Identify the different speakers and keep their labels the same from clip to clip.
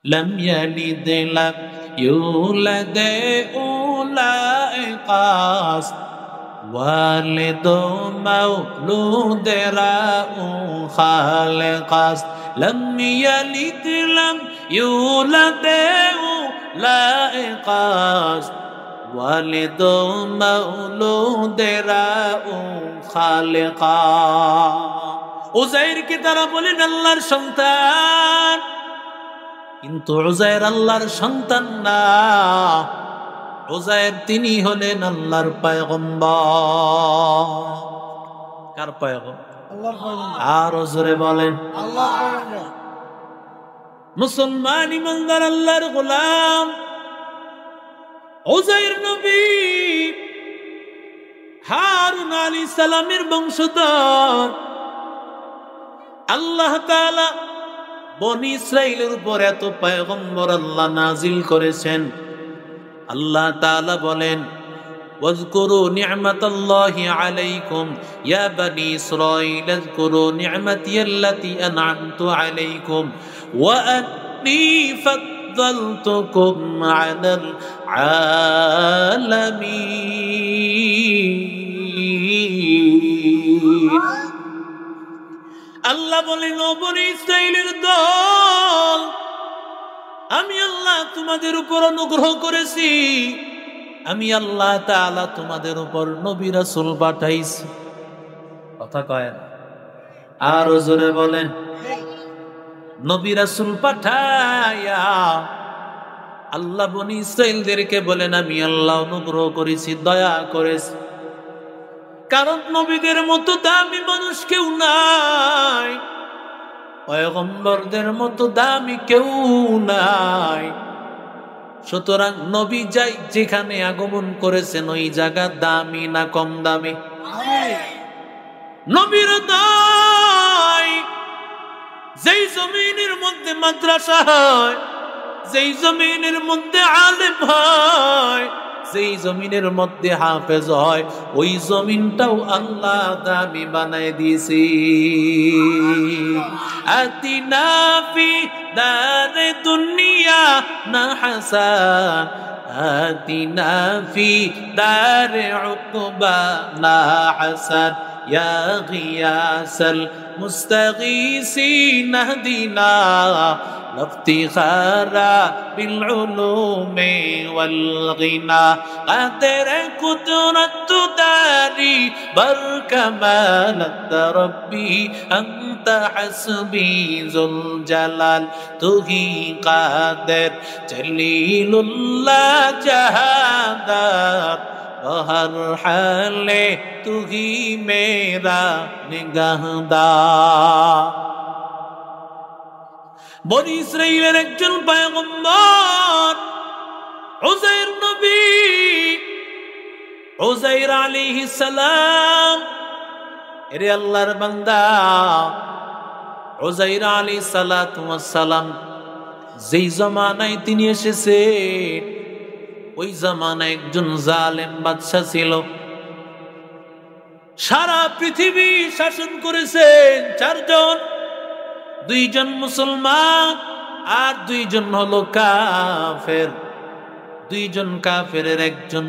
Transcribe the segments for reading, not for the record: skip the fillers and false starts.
Speaker 1: لم يلد لم يولد أولئك والد مولود راء خالق لم يلد لم يولد أولئك والد مولود راء خالق উযাইর কে তারা বলেন আল্লাহর সন্তান, কিন্তু উযাইর আল্লাহর সন্তান না। উযাইর তিনি হলেন আল্লাহর পয়গম্বর। কার পয়গম্বর? আল্লাহর পয়গম্বর। আর জোরে বলেন আল্লাহর পয়গম্বর। মুসলমান ইমানদার আল্লাহর গোলাম উযাইর নবী হারুন আলাইহিস সালামের বংশধর। আল্লাহ তাআলা বনি ইসরাইলের উপর এত পয়গম্বর আল্লাহ নাজিল করেছেন। আল্লাহ তাআলা বলেন ওয়াজকুরু নি'মাতাল্লাহি আলাইকুম ইয়া বনি ইসরাইল ওয়াজকুরু নি'মাতিয়াল্লাতী আন'আমতু আলাইকুম ওয়া আন্নী ফাদ্দালতুকুম আলাল আলামিন। আল্লাহ বলেন ও বনি ইসরাইলের দল, আমি আল্লাহ তোমাদের উপর অনুগ্রহ করেছি। আমি আল্লাহ তাআলা তোমাদের উপর নবী রাসূল পাঠাইছি। কথা কয় না? আর জোরে বলেন নবী রাসূল পাঠায়া আল্লাহ বনি ইসরাইলদেরকে বলেন আমি আল্লাহ অনুগ্রহ করেছি, দয়া করেছি। কারণ নবীদের মতো দামি মানুষ কেউ নাই, পয়গম্বরদের মতো দামি কেউ নাই। সুতরাং নবী যাই যেখানে আগমন করেছেন ওই জায়গা দামি না কম দামি? নবীর দায় যেই জমিনের মধ্যে মাদ্রাসা হয়, যেই জমিনের মধ্যে আলেম হয়, যেই জমিনের মধ্যে হাফেজ হয়, ওই জমিনটাও আল্লাহ দামি বানায় দিয়েছে। আতিনা ফি দারে দুনিয়া না হাসান আতিনা ফি দারে উকবা না হাসান ইয়া গিয়াসাল মুস্তাগীসিন আহদিনা লাফতিখারা বিল উলুমি ওয়াল গিনা কাদের কুদরত দারি বর কামালত রব্বি আনতা হাসবি যুল জালাল তুহি কাদের জলিলুল্লাহ জাহাদার हर हाले तू ही मेरा निगाहदार। বনি ইসরাইলের একজন পয়গম্বর উযাইর নবী, উযাইর আলাইহিস সালাম। এরে আল্লাহর বান্দা, উযাইর আলাইহিস সালাতু ওয়াস সালাম যেই জামানায় তিনি এসেছে ওই জামানায় একজন জালেম বাদশা ছিল। সারা পৃথিবী শাসন করেছেন চারজন, দুইজন মুসলমান আর দুইজন হলো কাফের। দুইজন কাফেরের একজন,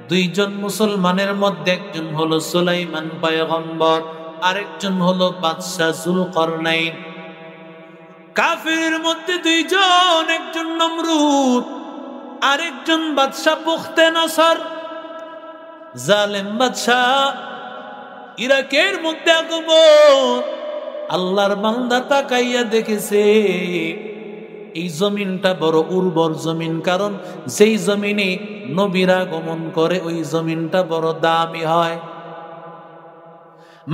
Speaker 1: দুইজন মুসলমানের মধ্যে একজন হলো সুলাইমান পয়গম্বর, আরেকজন হলো বাদশা যুলকারনাইন। কাফেরের মধ্যে দুইজন, একজন নমরুদ আরেকজন বাদশা পুখতে নাসর। জালেম বাদশা ইরাকের মধ্যে আগমন। আল্লাহর বান্দা তাকাইয়া দেখেছে এই জমিনটা বড় উর্বর জমিন, কারণ যেই জমিনে নবীরা আগমন করে ওই জমিনটা বড় দামি হয়।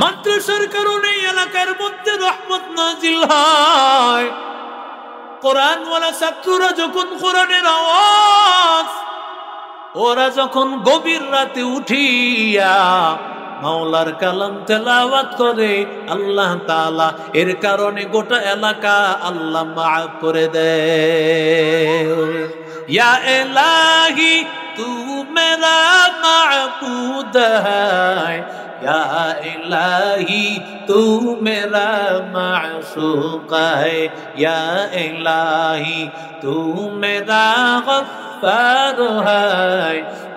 Speaker 1: মাদ্রাসার কারণে এলাকার মধ্যে রহমত নাজিল হয়। কোরআনওয়ালা ছাত্ররা যখন কোরআনের আওয়াজ, ওরা যখন গভীর রাতে উঠিয়া মাওলার কালাম তেলাওয়াত করে, আল্লাহ তাআলা এর কারণে গোটা এলাকা আল্লাহ মাফ করে দেয়। ইয়া ইলাহি তু মেরা মাবুদ হ্যায়, या इलाही तू मेरा माशूक है, या इलाही तू मेरा गफ्फार है,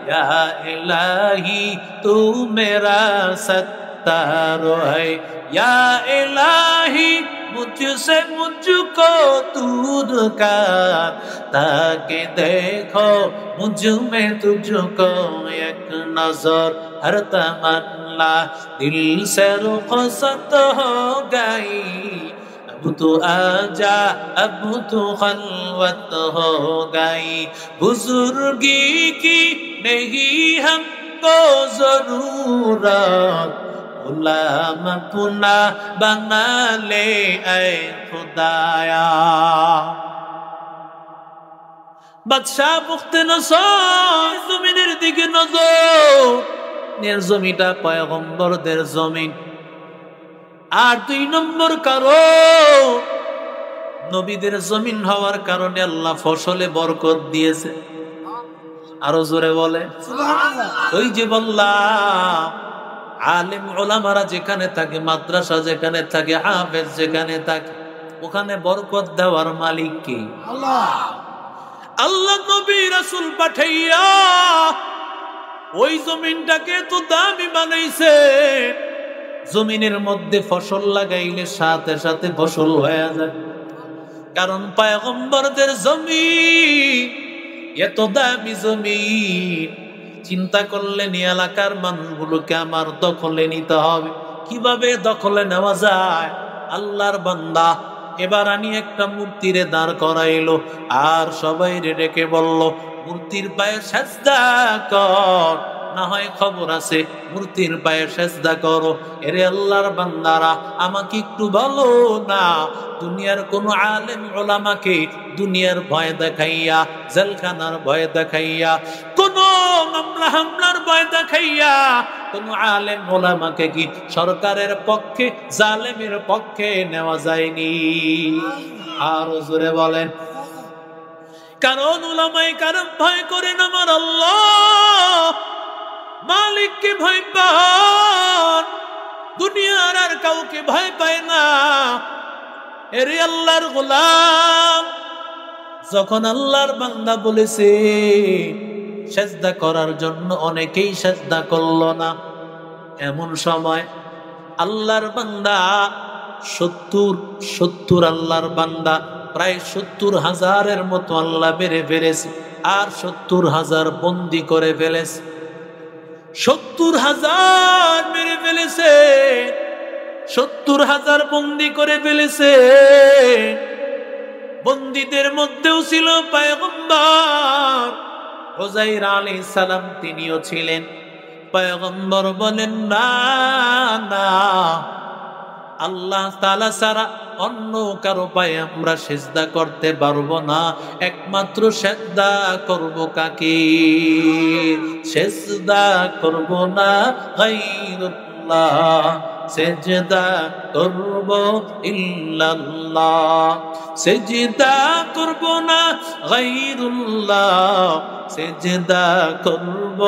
Speaker 1: या इलाही तू मेरा सत्तार है, या इलाही मुझसे मुझको दूर कर, ताकि देखो मुझ में तुझको एक नजर, हर तमन्ना दिल से रुखसत हो गई, अब तो आजा अब तो खलवत हो गई, बुजुर्गी की नहीं हमको जरूरत, गुलाम अपना बना ले ऐ खुदाया। বাদশাহ বুখতেনসর জমিনের দিকে নজর, জমিটা পয়গম্বরদের জমিন। আর 2 নম্বর কারণ, নবীদের জমিন হওয়ার কারণে আল্লাহ ফসলে বরকত দিয়েছে। আরো জোরে বলে সুবহানাল্লাহ। ওই যে বললাম আলেম ওলামারা যেখানে থাকে, মাদ্রাসা যেখানে থাকে, হাফেজ যেখানে থাকে, ওখানে বরকত দেওয়ার মালিক কে? আল্লাহ। আল্লাহ নবী রাসূল পাঠাইয়া ওই জমিনটাকে তো দামি বানাইছে। জমিনের মধ্যে ফসল লাগাইলে সাথে সাথে ফসল হয়ে যায়, কারণ পয়গম্বরদের জমিন এত দামি জমিন। চিন্তা করলেন এলাকার মানুষগুলোকে আমার দখলে নিতে হবে। কিভাবে দখলে নেওয়া যায়? আল্লাহর বান্দা এবার আনি একটা মূর্তিরে দাঁড় করাইলো, আর সবাই ডেকে বলল মূর্তির পায়ে সেজদা কর, না হয় খবর আছে মূর্তির পায়ে সেজদা করো। এরে আল্লাহর বান্দারা, আমাকে একটু বলো না, দুনিয়ার কোন আলেম ওলামাকে দুনিয়ার ভয় দেখাইয়া, জেলখানার ভয় দেখাইয়া, কোন মামলা হামলার ভয় দেখাইয়া কোন আলেম ওলামাকে কি সরকারের পক্ষে, জালেমের পক্ষে নেওয়া যায়নি? আর জোরে বলেন। কারণ উলামায়ে কেরাম ভয় করেন আমার আল্লাহ, মালিককে ভয় পান, দুনিয়ার আর কাউকে ভয় পায় না। এরে আল্লাহর গোলাম, যখন আল্লাহর বান্দা বলেছে সেজদা করার জন্য, অনেকেই সেজদা করলো না। এমন সময় আল্লাহর বান্দা 70 আল্লাহর বান্দা, প্রায় 70,000-এর মতো আল্লাহ বেড়ে ফেলেছে, আর 70,000 বন্দি করে ফেলেছে। 70,000 মেরে ফেলেছে, 70,000 বন্দি করে ফেলেছে। বন্দীদের মধ্যেও ছিল পয়গম্বর উযাইর আলাইহিস সালাম, তিনিও ছিলেন। পয়গম্বর বলেন না না, আল্লাহ তাআলা ছাড়া অন্য কারো পায়ে আমরা সিজদা করতে পারবো না, একমাত্র সিজদা করব কাকে? সিজদা করব না গায়রুল্লাহ, সিজদা করব ইল্লাল্লাহ, সিজদা করব না গায়রুল্লাহ, সিজদা করব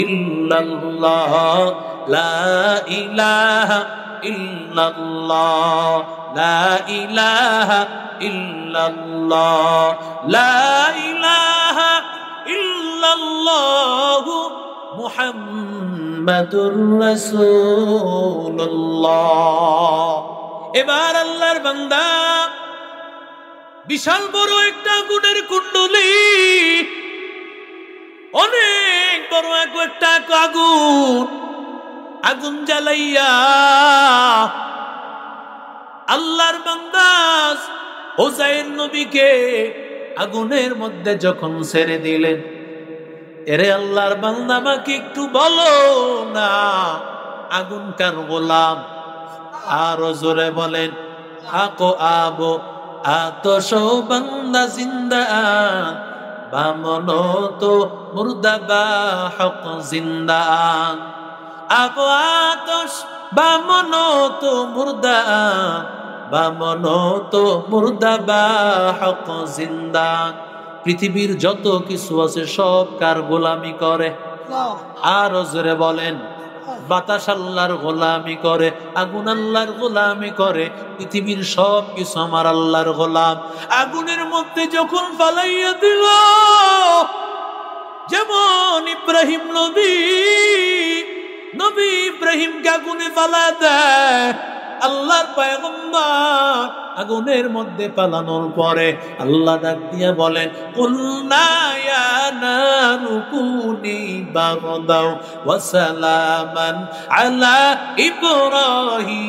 Speaker 1: ইল্লাল্লাহ, লা ইলাহা ইল্লাল্লাহ, লা ইলাহা ইল্লাল্লাহ, লা ইলাহা ইল্লাল্লাহ মুহাম্মাদুর রাসূলুল্লাহ। এবার আল্লাহর বান্দা বিশাল বড় একটা আগুনের কুণ্ডলী, অনেক বড় একটা আগুন, আগুন জ্বালাইয়া আল্লাহর বান্দা উযাইর নবীকে আগুনের মধ্যে যখন ছেড়ে দিলেন, এরে আল্লাহর বান্দা আমাকে একটু বলো না, আগুন কার গোলাম? আর জোরে বলেন আকো আবো আতশ বান্দা জিন্দা, বামনো তো মুর্দা বা হক জিন্দা, আবো আতশ বামনো তো মুর্দা, বামনো তো মুর্দা বা হক জিন্দা। পৃথিবীর যত কিছু আছে সব কার গোলামি করে? আর জোরে বলেন বাতাস আল্লাহর গোলামি করে, আগুন আল্লাহর গোলামি করে, পৃথিবীর সব কিছু আমার আল্লাহর গোলাম। আগুনের মধ্যে যখন ফালাইয়া দিল, যেমন ইব্রাহিম নবী ইব্রাহিমকে আগুনে ফালা দেয়, আল্লাহর পয়গম্বর আগুনের মধ্যে পালানোর পরে আল্লাহ ডাক দিয়া বলেন, কুলনা ইয়া নারু কুনি বারদাও ওয়া সালামান আলা ইব্রাহিম।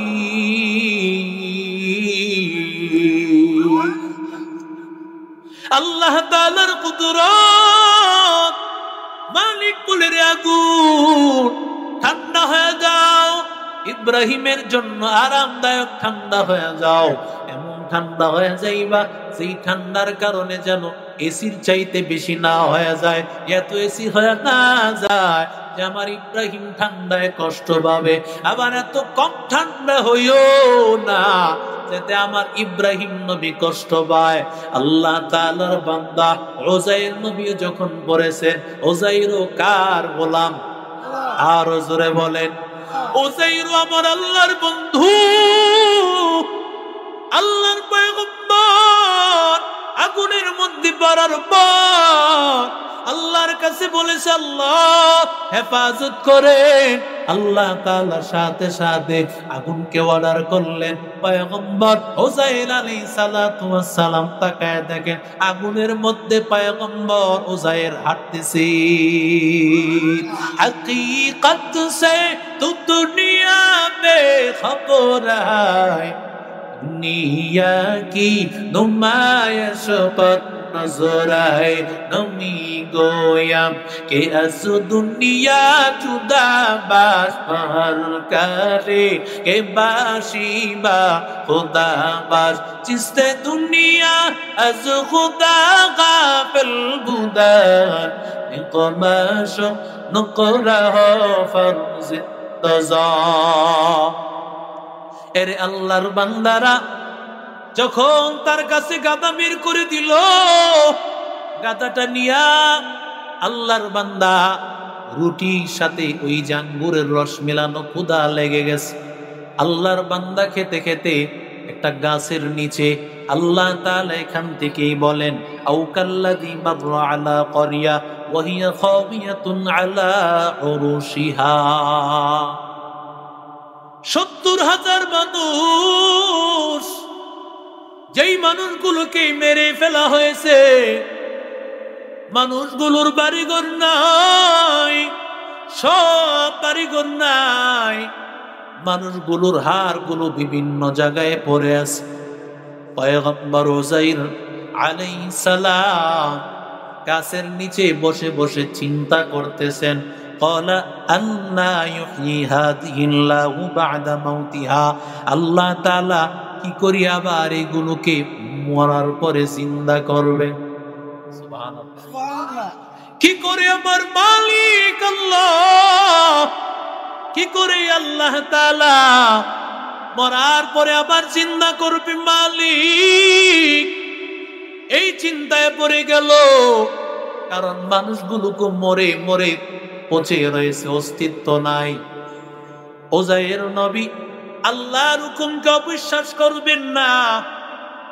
Speaker 1: আল্লাহ তাআলার কুদরত, মালিক বলে রে আগুন ঠান্ডা হয়ে যাও, ইব্রাহিমের জন্য আরামদায়ক ঠান্ডা হয়ে যাও। এমন ঠান্ডা হয়ে যাইবা সেই ঠান্ডার কারণে যেন এসির চাইতে বেশি না হয়ে যায়, এত এসি হয়ে না যায় যে আমার ইব্রাহিম ঠান্ডায় কষ্ট পাবে। আবার এত কম ঠান্ডা হইও না যাতে আমার ইব্রাহিম নবী কষ্ট পায়। আল্লাহ তাআলার বান্দা উযাইর নবী যখন পড়েছেন, উযাইরও কার গোলাম? আর জোরে বলেন, উযাইর আমার আল্লাহর বন্ধু, আল্লাহর পয়গম্বর। আগুনের মধ্যে পড়ার পর আল্লাহর কাছে বলেছে, আল্লাহ হেফাজত করেন। আল্লাহ তাআলার সাথে সাথে আগুনকে অর্ডার করলেন। পয়গম্বর উযাইর আলাইহিস সালাতু ওয়াস সালাম তাকায় দেখেন আগুনের মধ্যে পয়গম্বর উযাইর হাঁটতেছে। হकीकत से तू दुनिया में खबर है, दुनिया की नुमाइश पर नजर है, नमी गोयम के अस दुनिया जुदा बास पहल करे के बाशिबा खुदा बास, जिससे दुनिया अज खुदा गाफिल बुदान निकमाश नकरा फर्ज तजा। এরে আল্লাহর বান্দারা, যখন তার কাছে গাদা বের করে দিল, গাদাটা নিয়া আল্লাহর বান্দা রুটির সাথে ওই জাঙ্গুরের রস মেলানো ক্ষুধা লেগে গেছে। আল্লাহর বান্দা খেতে খেতে একটা গাছের নিচে আল্লাহ তাআলা এখান থেকেই বলেন, আও কাল্লাযী মাররা আলা ক্বরিয়া ওয়া হিয়া খাবিয়াতুন আলা উরুশিহা। ৭০,০০০ মানুষ, যেই মানুষগুলোকে মেরে ফেলা হয়েছে, মানুষগুলোর বাড়িঘর নাই, সব বাড়িঘর নাই, মানুষগুলোর হাড়গুলো বিভিন্ন জায়গায় পড়ে আছে। পয়গম্বর উযাইর আলাইহিস সালাম গাছের নিচে বসে বসে চিন্তা করতেছেন, ক্বালা আন্না ইউহয়ী হাযিহিল্লাহু বা'দা মাউতিহা। আল্লাহ তাআলা কি করি আবার এগুলোকে মরার পরে জিন্দা করবে? সুবহানাল্লাহ। কি করে আমার মালিক আল্লাহ, কি করে আল্লাহ তাআলা মরার পরে আবার জিন্দা করবে মালিক? এই চিন্তায় পড়ে গেল, কারণ মানুষগুলোকে মরে মরে পচে রয়েছে, অস্তিত্ব নাই। উযাইর নবী আল্লাহর হুকুমকে অবিশ্বাস করবেন না,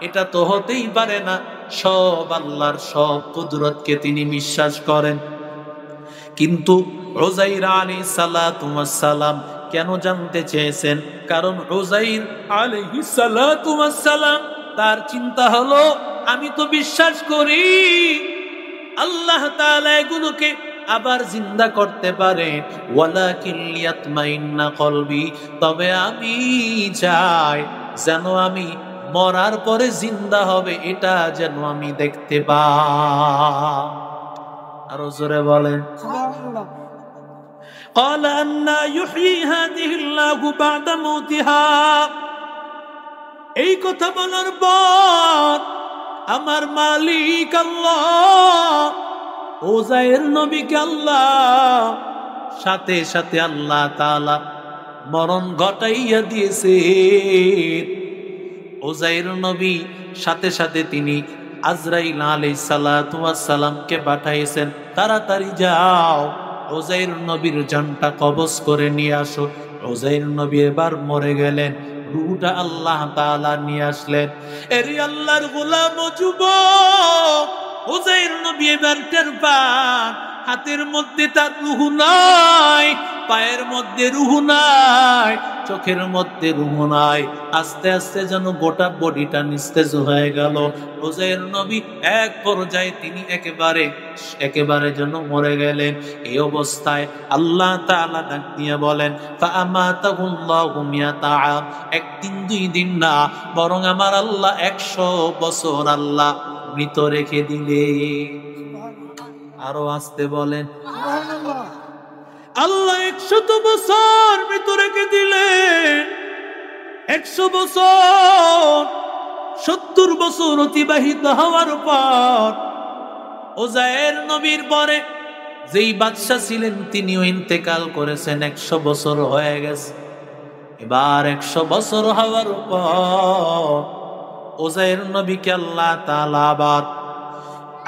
Speaker 1: এটা তো হতেই পারে না। সব আল্লাহর সব কুদরতকে তিনি বিশ্বাস করেন। কিন্তু উযাইর আলাইহিস সালাতু ওয়াস সালাম কেন জানতে চেয়েছেন? কারণ উযাইর আলাইহিস সালাতু ওয়াস সালাম তার চিন্তা হলো, আমি তো বিশ্বাস করি আল্লাহ তাআলা এগুলোকে আবার জিন্দা করতে পারে, ওয়ালাকিন লিয়াতমাইন্না কলবি, তবে আমি চাই যেন আমি মরার পরে জিন্দা হবে এটা যেন আমি দেখতে পাই। আরো জোরে বলেন, সুবহানাল্লাহ। ক্বালা আন্না ইউহয়ী হাযিহিল্লাহু বা'দা মাউতিহা। এই কথা বলার পর আমার মালিক আল্লাহ উযাইর নবীকে আল্লাহ সাথে সাথে আল্লাহ তাআলা মরণ ঘটাইয়া দিয়েছে। উযাইর নবী সাথে সাথে তিনি আজরাইল আলাইহিস সালাতু ওয়াস সালামকে পাঠাইছেন, তাড়াতাড়ি যাও উযাইর নবীর জানটা কবজ করে নিয়ে আসো। উযাইর নবী এবার মরে গেলেন, রূহটা আল্লাহ তাআলা নিয়ে আসলেন। এরি আল্লাহর গোলাম ও যুবক, উযাইর নবী এবার টের পান হাতের মধ্যে তার রূহ নাই, পায়ের মধ্যে রূহ নাই, চোখের মধ্যে রূহ নাই। আস্তে আস্তে যেন গোটা বডিটা নিস্তেজ হয়ে গেল। উযাইর নবী এক পর্যায়ে তিনি একেবারে যেন মরে গেলেন। এই অবস্থায় আল্লাহ তাআলা ডাক দিয়ে বলেন, ফাআমাতাহুল্লাহু মিয়াতা আম, একদিন দুই দিন না, বরং আমার আল্লাহ 100 বছর আল্লাহ মৃত রেখে দিলে। আরো আসতে বলেন, আল্লাহ 100 বছর মৃত রেখে দিলেন। 100 বছর, 70 বছর অতিবাহিত হওয়ার পর উযাইর নবীর পরে যেই বাদশা ছিলেন তিনিও ইন্তেকাল করেছেন। 100 বছর হয়ে গেছে। এবার 100 বছর হওয়ার পর উযাইর নবীকে আল্লাহ তাআলা আবার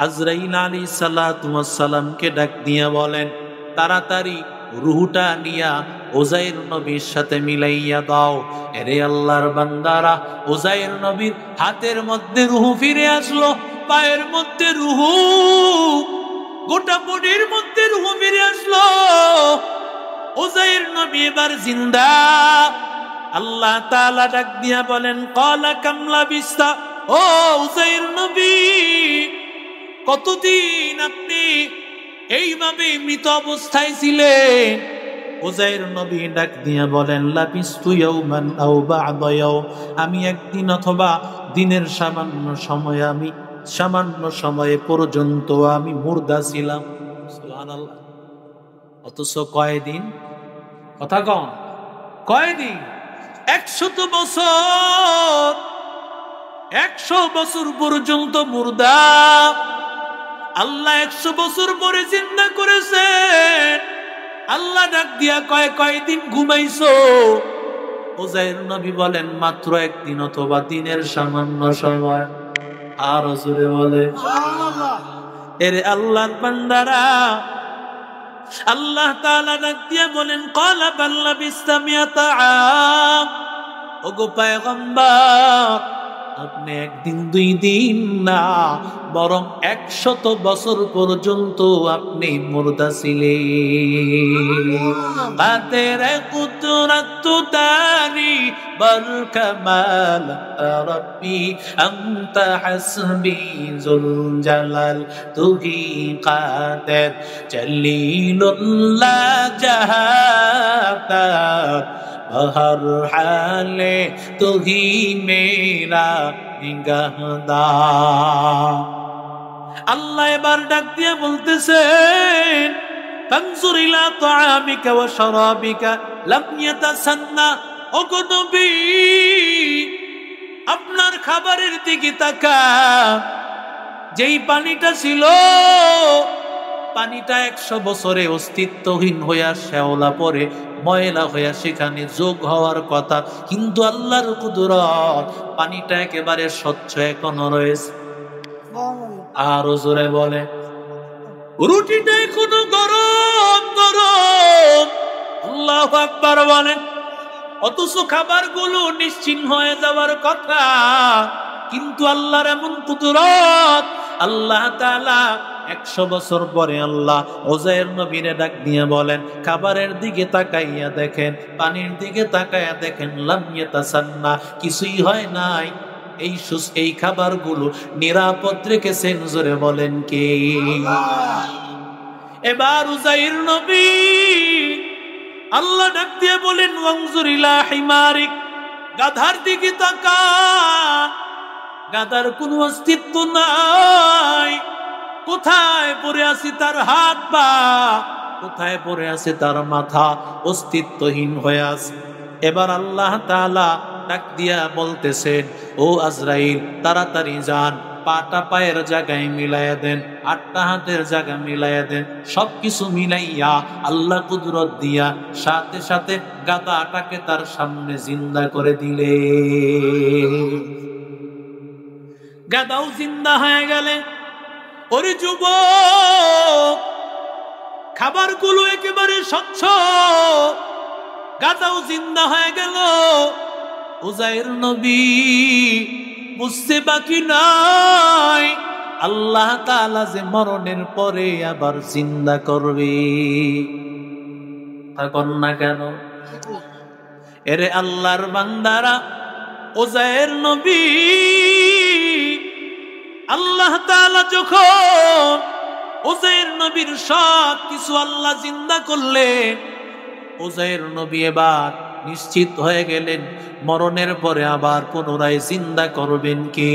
Speaker 1: আজরাইল আলাইহিস সালাতু ওয়াস সালামকে ডাক দিয়ে বলেন, তাড়াতাড়ি রূহটা নিয়া উযাইর নবীর সাথে মিলাইয়া দাও। এরে আল্লাহর বান্দারা, উযাইর নবীর হাতের মধ্যে রূহ ফিরে আসলো, পায়ের মধ্যে রূহ, গোটা বডির মধ্যে রূহ ফিরে আসলো। উযাইর নবী এবার জিন্দা। আল্লাহ তাআলা ডাক দিয়া বলেন, ক্বালা কাম লাবিসতা, ও উযাইর নবী, কতদিন আপনি এইভাবে মৃত অবস্থায় ছিলেন? উযাইর নবী ডাক দিয়া বলেন, লাবিস্তু ইয়াওমান আও বা'দা ইয়াওম, আমি একদিন অথবা দিনের সামান্য সময়ে পর্যন্ত আমি মুর্দা ছিলাম। সুবহানাল্লাহ। অথচ কয়দিন, কথা কন, কয়দিন? 100 বছর, 100 বছর পর্যন্ত মুর্দা। আল্লাহ 100 বছর পরে জিন্দা করেছেন। আল্লাহ ডাক দিয়া কয়দিন ঘুমাইছো? উযাইর নবী বলেন, মাত্র একদিন অথবা দিনের সামান্য সময়। আর জোরে বলে সুবহানাল্লাহ। এরে আল্লাহর বান্দারা, আল্লাহ তাআলা ডাক দিয়া বলেন, ক্বালা বাল লাবিসতা মিয়াতা আম, ওগো পয়গম্বর, আপনি একদিন দুই দিন না, বরং 100 বছর পর্যন্ত আপনি মুর্দা ছিলেন। কাতেরে কুদরত তারি বল কামাল রব্বি আনতা হাসবি জুল জালাল, তুহি কাদের জলিলুল্লাহ জাহাতার, हर हाले तू ही मेरा निगाहदार। আল্লাহ এবার ডাক দিয়ে বলতেছেন, ফানজুর ইলা তাআমিকা ওয়া শারাবিকা লাম ইয়াতাসান্না, ওগো নবী, আপনার খাবারের দিকে তাকান। যেই পানিটা ছিল, পানিটা 100 বছরে অস্তিত্বহীন হইয়া শ্যাওলা পরে ময়লা হইয়া সেখানে যোগ হওয়ার কথা, কিন্তু আল্লাহর কুদরত পানিটা একেবারে স্বচ্ছ এখনো রয়েছে। আর জোরে বলে, রুটিটা এখনো গরম গরম। আল্লাহু আকবার বলেন। অথচ খাবারগুলো নিশ্চিহ্ন হয়ে যাওয়ার কথা, কিন্তু আল্লাহর এমন কুদরত। আল্লাহ তাআলা 100 বছর পরে আল্লাহ উযাইর নবীরে ডাক দিয়ে বলেন, খাবারের দিকে তাকাইয়া দেখেন, পানির দিকে তাকাইয়া দেখেন, লাম ইয়াতাসান্না, কিছুই হয় নাই। এই খাবারগুলো নিরাপদ রেখেছেন। জোরে বলেন কে? এবার উযাইর নবী আল্লাহ ডাক দিয়ে বলেন, ওয়ানজুর ইলা হিমারিক, গাধার দিকে তাকা। গাধার কোনো অস্তিত্ব নাই। কোথায় পড়ে আছে তার হাত পা, কোথায় পড়ে আছে তার মাথা, অস্তিত্বহীন হয়ে আছে। এবার আল্লাহ তাআলা ডাক দিয়া বলতেছেন, ও আজরাইল, তাড়াতাড়ি যান, পাটা পায়ের জায়গায় মিলাইয়া দেন, 8টা হাতের জায়গা মিলাইয়া দেন। সবকিছু মিলাইয়া আল্লাহ কুদরত দিয়া সাথে সাথে গাধাটাকে তার সামনে জিন্দা করে দিলে। গাধাও জিন্দা হয়ে গেলে। ওরে যুবক, খাবারগুলো একেবারে স্বচ্ছ, গাদাও জিন্দা হয়ে গেল। উজাইর নবী বুঝতে বাকি নাই আল্লাহ তাআলা যে মরণের পরে আবার জিন্দা করবে। তখন না কেন এরে আল্লাহর বান্দারা, উজাইর নবী আল্লাহ তাআলা যখন উজাইর নবীর সব কিছু আল্লাহ জিন্দা করলেন, উজাইর নবী এবার নিশ্চিত হয়ে গেলেন মরণের পরে আবার পুনরায় জিন্দা করবেন কে?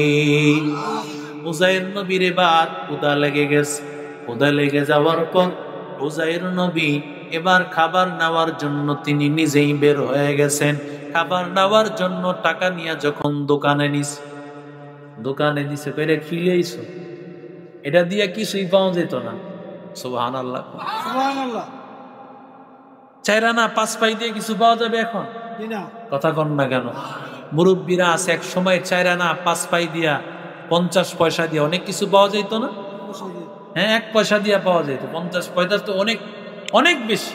Speaker 1: উজাইর নবীর এবার ক্ষুধা লেগে গেছে। ক্ষুধা লেগে যাওয়ার পর উজাইর নবী এবার খাবার নেওয়ার জন্য তিনি নিজেই বের হয়ে গেছেন। খাবার নেওয়ার জন্য টাকা নিয়ে যখন দোকানে নিছে পেরে খিলিয়েছো, এটা দিয়ে কিছুই পাওয়া যেত না। সুবহানাল্লাহ, সুবহানাল্লাহ। চাইরানা 5 পাই দিয়ে কিছু পাওয়া যাবে এখন? কথা কন না কেন? মুরব্বীরা আছে, এক সময় চাইরানা 5 পাই দিয়া 50 পয়সা দিয়ে অনেক কিছু পাওয়া যেত না? হ্যাঁ, 1 পয়সা দিয়া পাওয়া যেত। 50 পয়সা তো অনেক অনেক বেশি।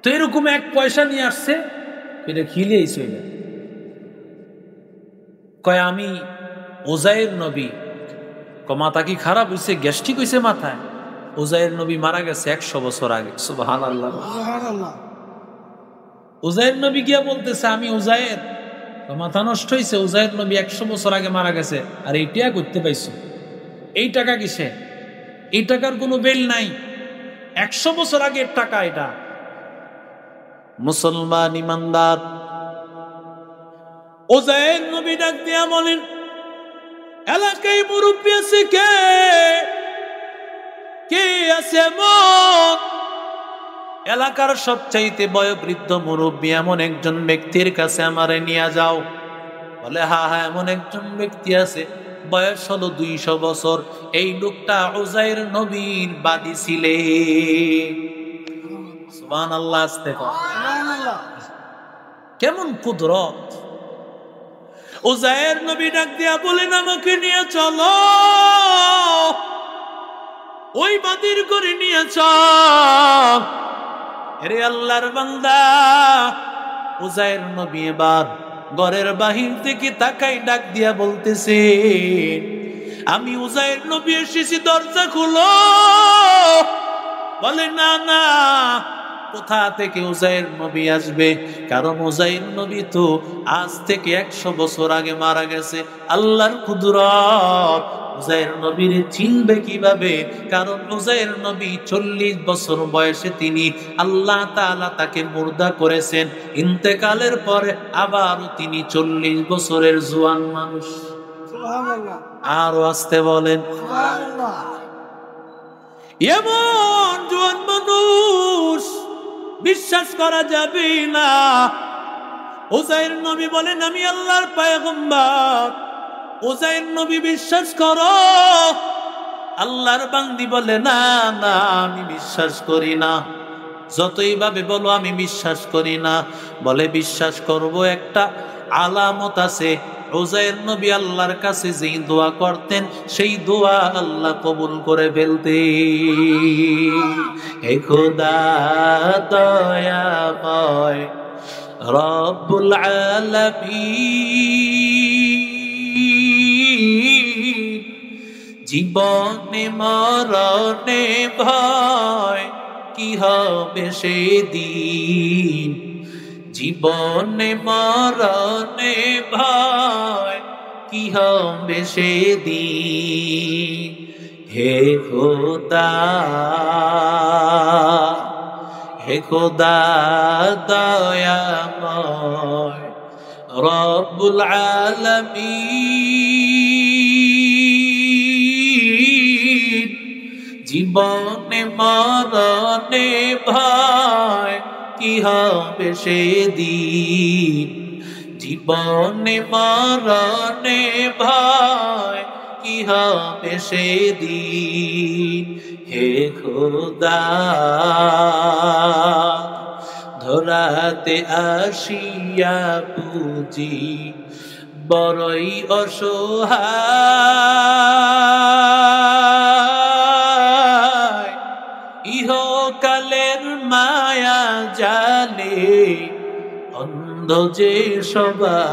Speaker 1: তো এরকম 1 পয়সা নিয়ে আসছে, এটা খিলিয়েছে। কয় আমি উজাইর নবী। মাথা কি খারাপ হয়েছে? গ্যাস্ট্রিক হয়েছে মাথায়? উজাইর নবী মারা গেছে 100 বছর আগে। সুবহানাল্লাহ, সুবহানাল্লাহ। উজাইর নবী গিয়া বলতেছে আমি উজাইর। মাথা নষ্ট হয়েছে, উজাইর নবী 100 বছর আগে মারা গেছে, আর এইটা করতে পাইছো? এই টাকা কিসে? এই টাকার কোনো বেল নাই, 100 বছর আগের টাকা এটা। মুসলমান ইমানদার, উজাইর নবী ডাক দিয়া বলেন, এলাকায় মুরব্বী আছে কে? কে আছে এমন এলাকার সবচাইতে বয়োবৃদ্ধ মুরব্বী এমন একজন ব্যক্তির কাছে আমারে নিয়ে যাও। বলে হ্যাঁ হ্যাঁ, এমন একজন ব্যক্তি আছে, বয়স হলো 200 বছর। এই লোকটা উজাইর নবীর বাদী ছিলে। সুবহানাল্লাহ, সুবহানাল্লাহ। কেমন কুদরত! উজাইর নবী ডাক দিয়া বলেন আমাকে নিয়ে চলো, ওই বাদীর করে নিয়ে চল। আরে আল্লাহর বান্দা, উজাইর নবী এবার ঘরের বাহির থেকে তাকাই ডাক দিয়া বলতেছে, আমি উজাইর নবী এসেছি, দরজা খুলো। বলে না না, কোথা থেকে উজাইর নবী আসবে? কারণ উজাইর নবী তো আজ থেকে 100 বছর আগে মারা গেছে। আল্লাহর কুদরত, উজাইর নবীর চিনবে কিভাবে? কারণ উজাইর নবী 40 বছর বয়সে তিনি আল্লাহ তাআলা তাকে মুর্দা করেছেন। ইন্তেকালের পরে আবারও তিনি 40 বছরের জওয়ান মানুষ। সুবহানাল্লাহ, আরো আসতে বলেন সুবহানাল্লাহ। এমন জওয়ান মানুষ বিশ্বাস করা যাবে না। উজাইর নবী বলেন আমি আল্লাহর পয়গম্বর। উজাইর নবী বিশ্বাস করো। আল্লাহর বান্দি বলে না না, আমি বিশ্বাস করি না। যতই ভাবে বলো আমি বিশ্বাস করি না। বলে বিশ্বাস করব, একটা আলামত আছে। উজাইর নবী আল্লাহর কাছে যেই দোয়া করতেন, সেই দোয়া আল্লাহ কবুল করে ফেলতেন। হে খোদা দয়াময় রব্বুল আলামিন, জীবনে মরণে ভয় কি হবে সেদিন। জীবনে মরণে ভয় কি হবে সেদিন। হে খোদা, হে খোদা দয়াময় রব্বুল আলামিন, জীবনে মরণে ভয় কি হবে সেদিন। জীবনে মরণে ভয় কি হবে সেদিন। হে খোদা, ধরাতে আসিয়া বুঝি বড়ই অসহায়। অন্ধ যে সবাই,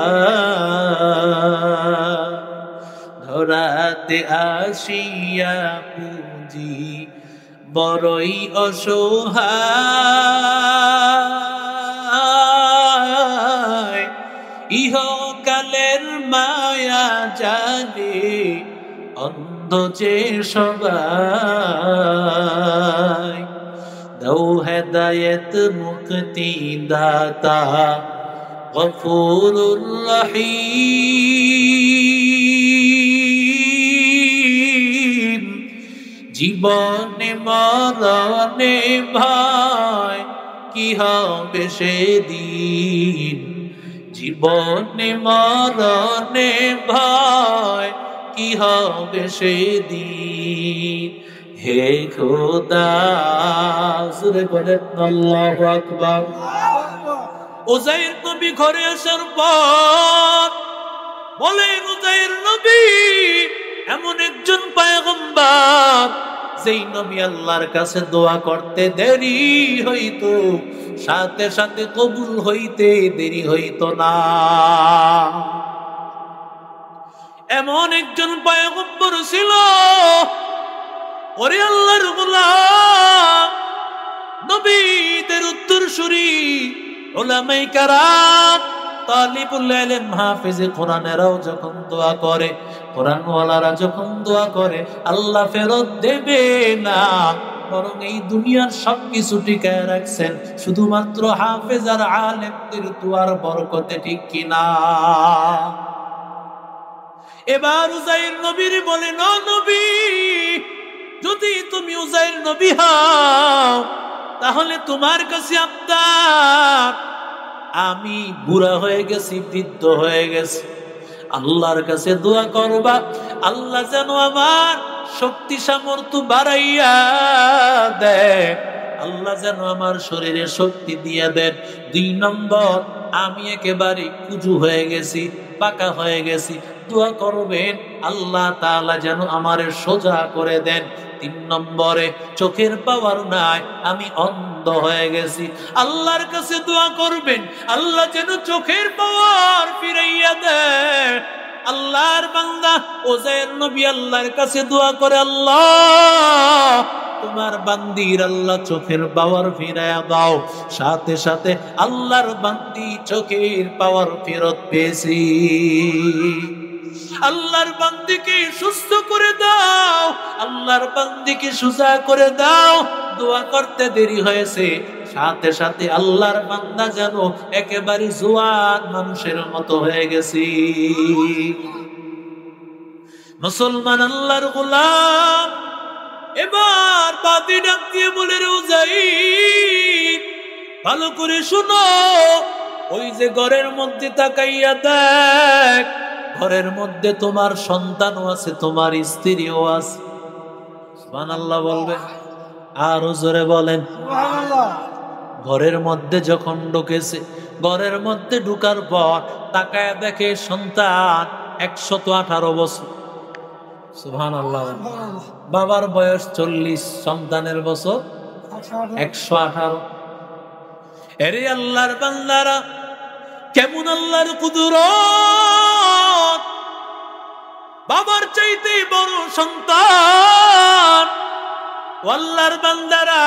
Speaker 1: ধরাতে আসিয়া পুঁজি বড়ই অসহায়, ইহকালের মায়া জানে অন্ধ যে সবাই। দাও হেদায়েত মুক্তি দাতা গফুরুর রহিম, জীবনে মরণে ভয় কি হবে সেদিন, জীবনে মরণে ভয় কি হবে সেদিন। হে খোদা, সুরে বলেন আল্লাহু আকবার। উযাইর নবী ঘরে আসার পর বলেন, উযাইর নবী এমন একজন পয়গম্বর যেই নবী আল্লাহর কাছে দোয়া করতে দেরি হইতো, সাথে সাথে কবুল হইতে দেরি হইতো না। এমন একজন পয়গম্বর ছিল। ওরে আল্লাহর গোলাম, নবীদের উত্তরসূরি উলামায়ে কেরাম, তালিবুল ইলম, হাফেজে কোরআনেরাও যখন দোয়া করে, কোরআনওয়ালারা যখন দোয়া করে, আল্লাহ ফেরত দেবে না, বরং এই দুনিয়ার সবকিছু টিকায় রাখছেন শুধুমাত্র হাফেজ আর আলেমদের দোয়ার বরকতে, ঠিক কিনা? এবার উযাইর নবীর বলেন, ও নবী, যদি তুমি উযাইর নবী হও তাহলে তোমার কাছে আবদার, আমি বুড়া হয়ে গেছি, বৃদ্ধ হয়ে গেছি, আল্লাহর কাছে দোয়া করবা আল্লাহ যেন আমার শক্তি সামর্থ্য বাড়াইয়া দেন, আল্লাহ যেন আমার শরীরে শক্তি দিয়ে দেন। 2 নম্বর, আমি একেবারে কুজু হয়ে গেছি, পাকা হয়ে গেছি, দোয়া করবেন আল্লাহ তাআলা যেন আমারে সোজা করে দেন। 3 নম্বরে, চোখের পাওয়ার নাই, আমি অন্ধ হয়ে গেছি, আল্লাহর কাছে দোয়া করবেন আল্লাহ যেন চোখের পাওয়ার ফিরাইয়া দেন। আল্লাহর বান্দা উযাইর নবী আল্লাহর কাছে দোয়া করে, আল্লাহ তোমার বান্দির আল্লাহ চোখের পাওয়ার ফিরাইয়া দাও। সাথে সাথে আল্লাহর বান্দি চোখের পাওয়ার ফেরত পেয়েছি। আল্লাহর বান্দিকে সুস্থ করে দাও, আল্লাহর বান্দিকে সোজা করে দাও। দোয়া করতে দেরি হয়েছে, সাথে সাথে আল্লাহর বান্দা যেন একেবারে জোয়ান মানুষের মতো হয়ে গেছি। মুসলমান আল্লাহর গোলাম এবার বাতি ডাক দিয়ে বলে, উযাইর ভালো করে শুনো, ওই যে ঘরের মধ্যে তাকাইয়া দেখ, ঘরের মধ্যে তোমার সন্তানও আছে, তোমার স্ত্রীও আছে। সুবহানাল্লাহ বলবে, আরো জোরে বলেন সুবহানাল্লাহ। ঘরের মধ্যে যখন ঢুকেছে, ঘরের মধ্যে ঢুকার পর তাকায় দেখে সন্তান 118 বছর। সুবহানাল্লাহ। বাবার বয়স 40, সন্তানের বছর 118। এরে আল্লাহর বান্দারা, কেমন আল্লাহর কুদরত! বাবার চাইতে বড় সন্তান। আল্লাহর বান্দারা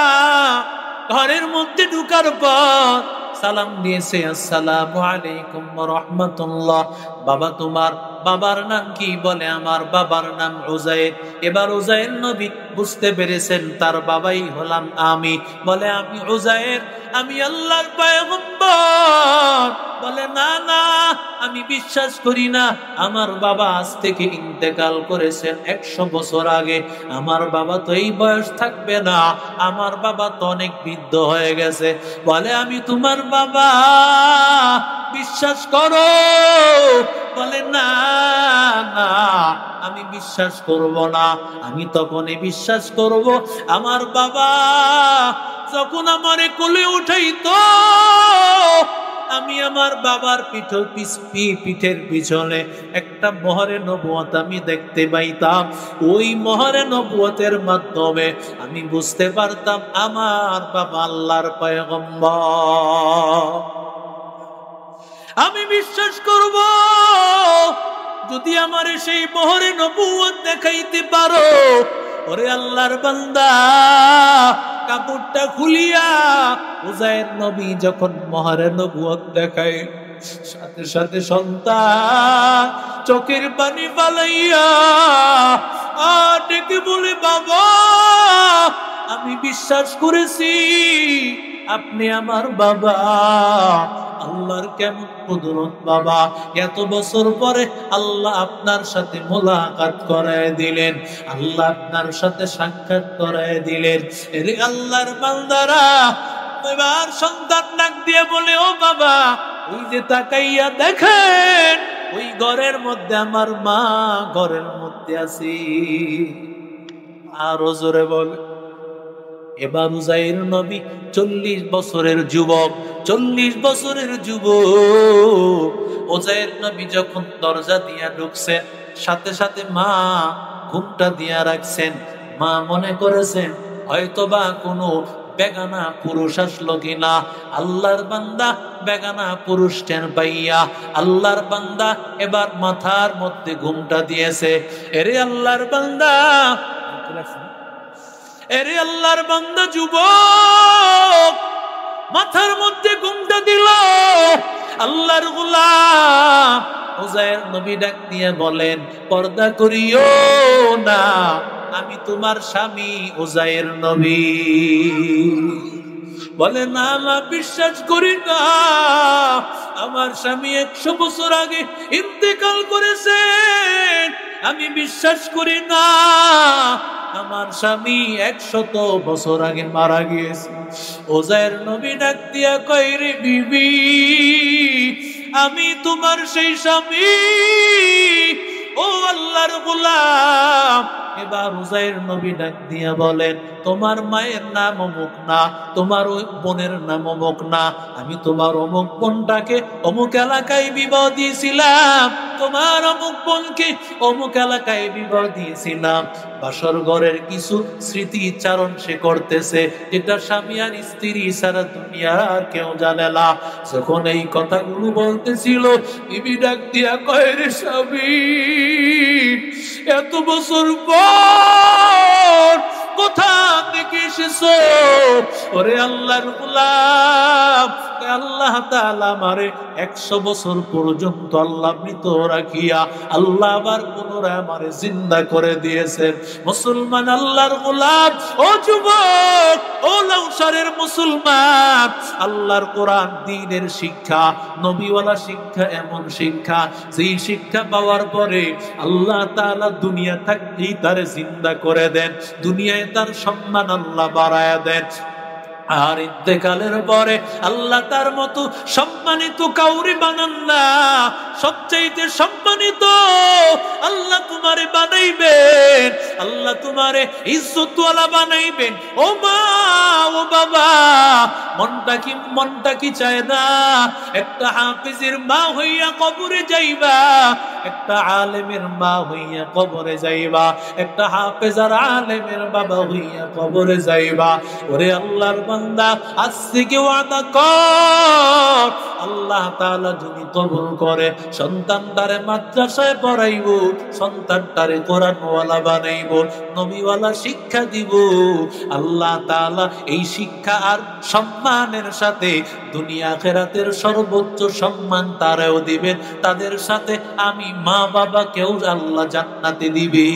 Speaker 1: ঘরের মধ্যে ঢুকার পর সালাম দিয়েছে, আসসালামু আলাইকুম ওয়া রাহমাতুল্লাহ। বাবা, তোমার বাবার নাম কি? বলে, আমার বাবার নাম উযাইর। এবার উযাইর নবী বুঝতে পেরেছেন তার বাবাই হলাম আমি। বলে, আমি উযাইর, আমি আল্লাহর পয়গম্বর। বলে, না না, আমি বিশ্বাস করি না, আমার বাবা আজ থেকে ইন্তেকাল করেছেন 100 বছর আগে। আমার বাবা তো এই বয়স থাকবে না, আমার বাবা তো অনেক বৃদ্ধ হয়ে গেছে। বলে, আমি তোমার বাবা, বিশ্বাস করো। বলে, না না, আমি বিশ্বাস করব না। আমি তখনই বিশ্বাস করব আমার বাবা যখন আমারে কোলে উঠাইতো, আমি আমার বাবার পিঠের পিছনে একটা মোহরে নবুয়ত আমি দেখতে পাইতাম। ওই মোহরে নবুয়তের মাধ্যমে আমি বুঝতে পারতাম আমার বাবা আল্লাহর পয়গম্বর। আমি বিশ্বাস করব যদি আমার সেই মোহরে নবুয়ত দেখাইতে পারো। ওরে আল্লাহর বান্দা, কাপড়টা খুলিয়া উজাইর নবী যখন মোহরে নবুয়ত দেখায়, সাথে সাথে সন্তান চোখের পানি ফালাইয়া ডেকে বলে, বাবা আমি বিশ্বাস করেছি আপনি আমার বাবা। আল্লাহর কেমন কুদরত বাবা, এত বছর পরে আল্লাহ আপনার সাথে মোলাকাত করায় দিলেন, আল্লাহ আপনার সাথে সাক্ষাৎ করায় দিলেন। এরে আল্লাহর বান্দারা, এবার সন্তান ডাক দিয়ে বলে, ও বাবা ওই যে তাকাইয়া দেখেন ওই ঘরের মধ্যে আমার মা ঘরের মধ্যে আছি। আরো জোরে বলে। এবার উজাইর নবী 40 বছরের যুবক, 40 বছরের যুবক। উজাইর নবী যখন দরজা দিয়া ঢুকছেন, সাথে সাথে মা ঘুমটা দিয়া রাখছেন। মা মনে করেছেন হয়তোবা কোনো বেগানা পুরুষ আসলো কিনা। আল্লাহর বান্দা বেগানা পুরুষ টের পাইয়া আল্লাহর বান্দা এবার মাথার মধ্যে ঘুমটা দিয়েছে। এরে আল্লাহর বান্দা, এরে আল্লাহর বান্দা যুবক মাথার মধ্যে ঘুমটা দিল। আল্লাহর গোলাম উজাইর নবী ডাক দিয়ে বলেন, পর্দা করিও না, আমি তোমার স্বামী উজাইর নবী। বলে, না না বিশ্বাস করি না, আমার স্বামী 100 বছর আগে ইন্তেকাল করেছেন, আমি বিশ্বাস করি না, আমার স্বামী 100 বছর আগে মারা গিয়েছে। উজাইর নবী ডাক দিয়া কয়, রে বিবি আমি তোমার সেই স্বামী। ও আল্লাহর গোলাম, এবার উজাইর নবী ডাক দিয়া বলেন, তোমার মায়ের নাম অমুক না, তোমার ওই বোনের নাম অমুক না, আমি তোমার অমুক বোনটাকে অমুক এলাকায় বিবাহ দিয়েছিলাম, তোমার অমুক বোনকে অমুক এলাকায় বিবাহ দিয়েছিলাম। বাসর ঘরের কিছু স্মৃতিচারণ সে করতেছে, যেটা স্বামী আর স্ত্রী সারা দুনিয়ার কেউ জানে না। যখন এই কথাগুলো বলতেছিল, বিবি ডাক দিয়া কয়, রে স্বামী এত বছর পর কোথা থেকে এসেছো? ওরে আল্লাহর গোলাম, আল্লাহ তাআলা আমারে 100 বছর পর্যন্ত আল্লাহ মৃত রাখিয়া আল্লাহ আবার পুনরায় আমারে জিন্দা করে দিয়েছেন। মুসলমান আল্লাহর গোলাম, ও যুবক, ও লাউসারের মুসলমান, আল্লাহর কোরআন দ্বীনের শিক্ষা, নবীওয়ালা শিক্ষা, এমন শিক্ষা যেই শিক্ষা পাওয়ার পরে আল্লাহ তাআলা দুনিয়া থাকতেই তারে জিন্দা করে দেন, দুনিয়ায় তার সম্মান আল্লাহ বাড়ায়া দেন। আর ইন্তেকালের পরে আল্লাহ তার মতো সম্মানিত কাউরি বানান না, সবচাইতে সম্মানিত আল্লাহ তোমারে বানাইবেন, আল্লাহ তোমারে ইজ্জতওয়ালা বানাইবেন। ও মা, ও বাবা, মনটা কি চায় না একটা হাফিজের মা হইয়া কবরে যাইবা, একটা আলেমের মা হইয়া কবরে যাইবা, একটা হাফেজ আর আলেমের বাবা হইয়া কবরে যাইবা। ওরে আল্লাহর বান্দা, আজ থেকে ওয়াদা কর, আল্লাহ তাআলা যদি কবুল করে সন্তানটারে মাদ্রাসায় পড়াইব, সন্তানটারে কোরআনওয়ালা বানাইব, নবীওয়ালা শিক্ষা দিব। আল্লাহ তাআলা এই শিক্ষা আর সম্মানের সাথে দুনিয়া আখিরাতের সর্বোচ্চ সম্মান তারাও দিবেন, তাদের সাথে আমি মা বাবাকেও আল্লাহ জান্নাতে দিবে।